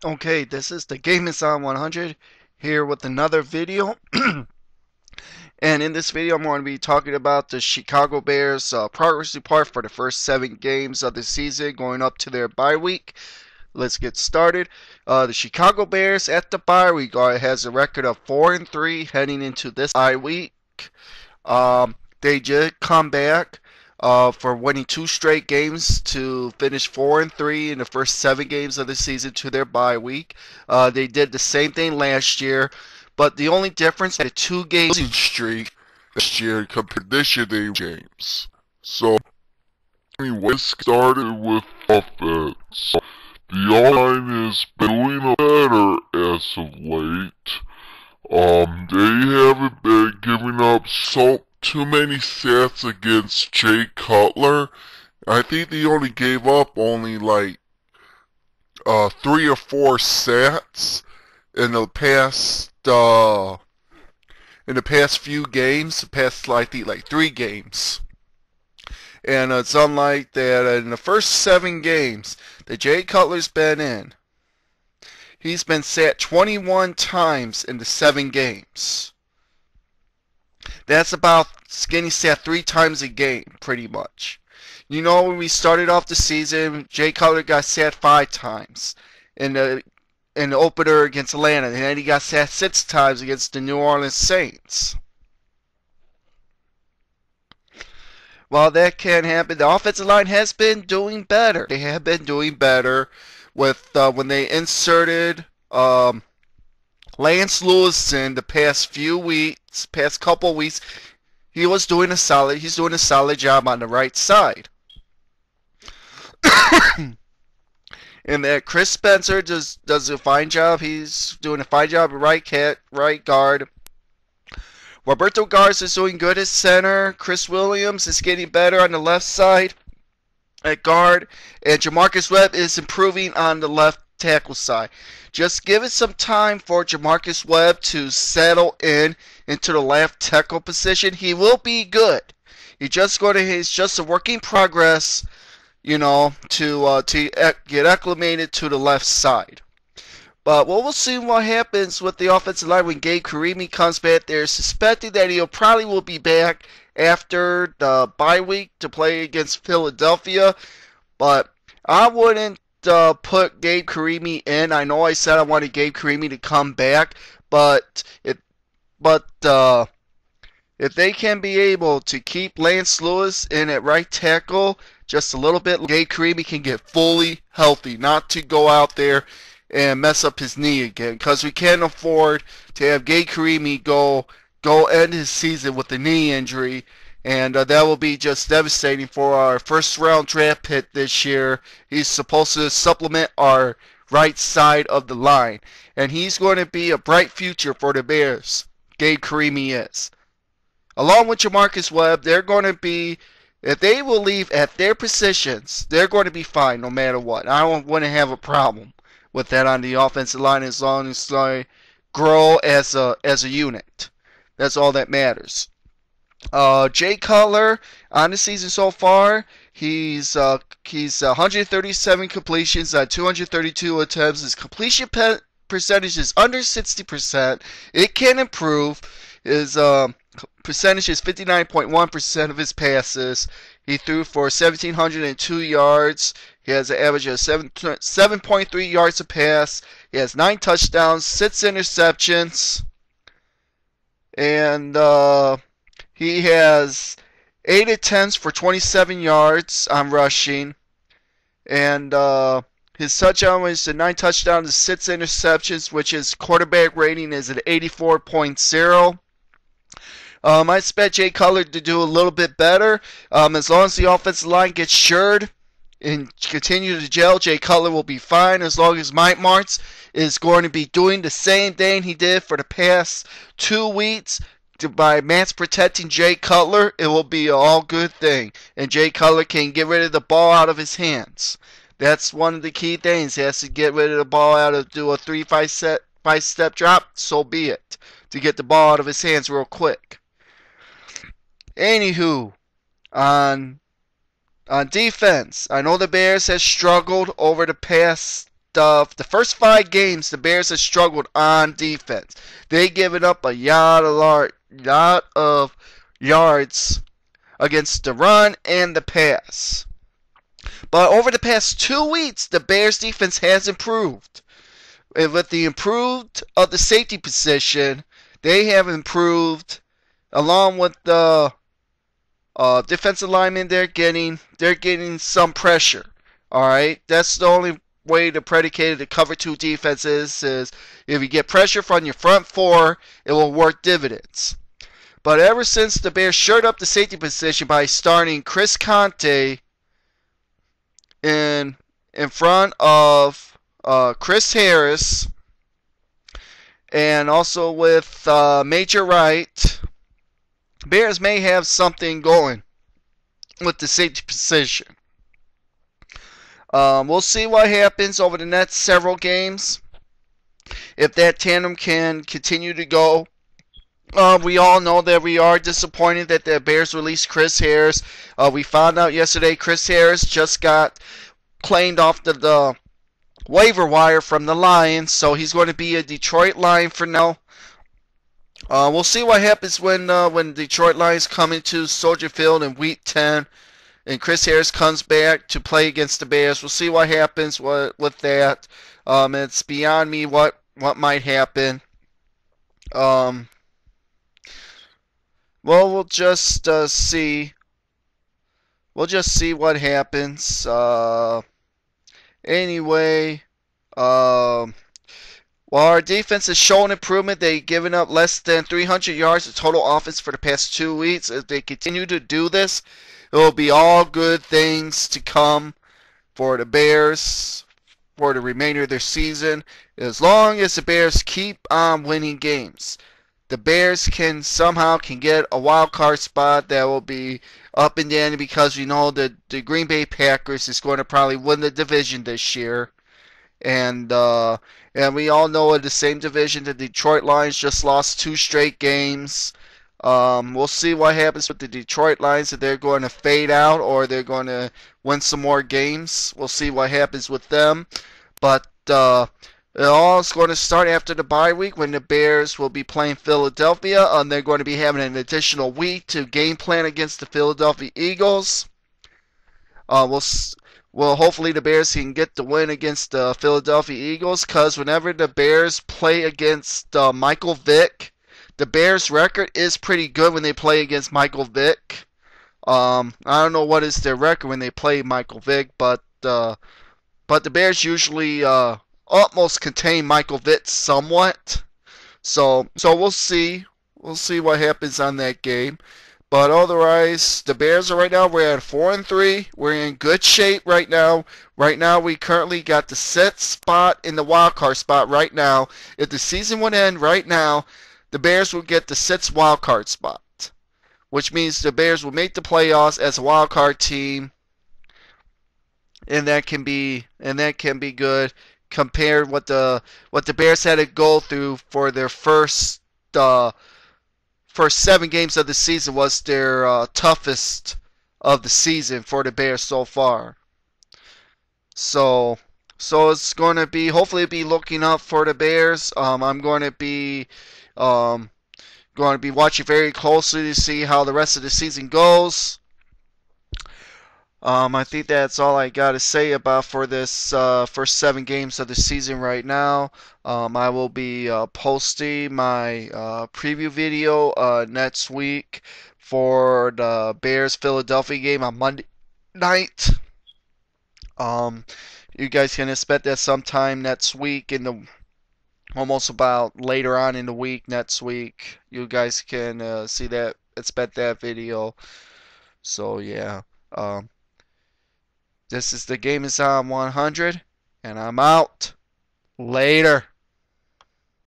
Okay, this is the Game is on 100 here with another video. And in this video, I'm going to be talking about the Chicago Bears progress report for the first 7 games of the season going up to their bye week. Let's get started. The Chicago Bears at the bye week has a record of 4-3 heading into this bye week. They did come back for winning 2 straight games to finish 4-3 in the first 7 games of the season to their bye week. They did the same thing last year, but the only difference the 2 game losing streak last year compared to this year they games. So anyway, started with offense. The O-line has been doing better as of late. They haven't been giving up too many sacks against Jay Cutler. I think they only gave up like 3 or 4 sacks in the past few games, the past like 3 games. And it's unlike that in the first 7 games that Jay Cutler's been in, he's been sacked 21 times in the 7 games. That's about getting sacked 3 times a game, pretty much. You know, when we started off the season, Jay Cutler got sacked 5 times in the opener against Atlanta, and then he got sacked 6 times against the New Orleans Saints. While that can happen, the offensive line has been doing better. They have been doing better with when they inserted Lance Lewis in the past couple weeks. He's doing a solid job on the right side. And that Chris Spencer does a fine job. He's doing a fine job at right guard. Roberto Garza is doing good at center. Chris Williams is getting better on the left side at guard. And Jamarcus Webb is improving on the left tackle side. Just give it some time for Jamarcus Webb to settle into the left tackle position. He will be good. He's just a work in progress, you know, to get acclimated to the left side. But we'll see what happens with the offensive line when Gabe Carimi comes back. They're suspecting that he probably will be back after the bye week to play against Philadelphia. But I wouldn't put Gabe Carimi in. I know I said I wanted Gabe Carimi to come back, but if they can be able to keep Lance Lewis in at right tackle just a little bit, Gabe Carimi can get fully healthy, not to go out there and mess up his knee again, because we can't afford to have Gabe Carimi go end his season with a knee injury, and that will be just devastating for our first round draft pick this year. He's supposed to supplement our right side of the line, and he's going to be a bright future for the Bears. Gabe Carimi is. Along with Jamarcus Webb, they're going to be, if they will leave at their positions, they're going to be fine no matter what. I wouldn't have a problem with that on the offensive line as long as they grow as a unit. That's all that matters. Jay Cutler on the season so far, he's 137 completions on 232 attempts. His completion percentage is under 60%. It can improve. His percentage is 59.1% of his passes. He threw for 1,702 yards. He has an average of 7.3 yards a pass. He has 9 touchdowns, 6 interceptions, and he has 8 attempts for 27 yards on rushing. And his touchdown was 9 touchdowns and 6 interceptions, which his quarterback rating is at 84.0. I expect Jay Cutler to do a little bit better. As long as the offensive line gets shirred and continue to gel, Jay Cutler will be fine. As long as Mike Martz is going to be doing the same thing he did for the past 2 weeks by mass protecting Jay Cutler, it will be an all good thing. And Jay Cutler can get rid of the ball out of his hands. That's one of the key things. He has to get rid of the ball out of, do a 3-5 step drop, so be it, to get the ball out of his hands real quick. Anywho, on defense, I know the Bears have struggled over the past the first 5 games, the Bears have struggled on defense. They given up a lot of yards against the run and the pass. But over the past 2 weeks, the Bears defense has improved. And with the improved of the safety position, they have improved along with the defensive linemen. They're getting some pressure. All right, that's the only way to predicate the cover 2 defenses is if you get pressure from your front 4, it will work dividends. But ever since the Bears shored up the safety position by starting Chris Conte in front of Chris Harris, and also with Major Wright, Bears may have something going with the safety position. We'll see what happens over the next several games. If that tandem can continue to go. We all know that we are disappointed that the Bears released Chris Harris. We found out yesterday Chris Harris just got claimed off the waiver wire from the Lions, so he's going to be a Detroit Lion for now. We'll see what happens when Detroit Lions come into Soldier Field in Week 10 and Chris Harris comes back to play against the Bears. We'll see what happens with that. It's beyond me what might happen. Well, we'll just see. We'll just see what happens. Anyway, while our defense has shown improvement, they've given up less than 300 yards of total offense for the past 2 weeks. If they continue to do this, it will be all good things to come for the Bears for the remainder of their season. As long as the Bears keep on winning games, the Bears can get a wild card spot that will be up and down, because we know that the Green Bay Packers is going to probably win the division this year. And we all know in the same division the Detroit Lions just lost 2 straight games. We'll see what happens with the Detroit Lions, if they're going to fade out or they're going to win some more games. We'll see what happens with them. But it all is going to start after the bye week when the Bears will be playing Philadelphia, and they're going to be having an additional week to game plan against the Philadelphia Eagles. Well, hopefully the Bears can get the win against the Philadelphia Eagles, because whenever the Bears play against Michael Vick, the Bears' record is pretty good when they play against Michael Vick. I don't know what is their record when they play Michael Vick, but the Bears usually almost contain Michael Vick somewhat. So we'll see. We'll see what happens on that game. But otherwise, the Bears are right now, we're at 4-3. We're in good shape right now. Right now, we currently got the 6th spot in the wild card spot right now. If the season would end right now, the Bears will get the 6th wild card spot, which means the Bears will make the playoffs as a wild card team, and that can be good compared what the Bears had to go through for their first 7 games of the season was their toughest of the season for the Bears so far. So it's going to be, hopefully be looking up for the Bears. I'm going to be watching very closely to see how the rest of the season goes. I think that's all I got to say about for this first 7 games of the season right now. I will be posting my preview video next week for the Bears-Philadelphia game on Monday night. You guys can expect that sometime next week, almost about later on in the week next week. You guys can expect that video. So yeah. This is the Game Is On 100, and I'm out. Later.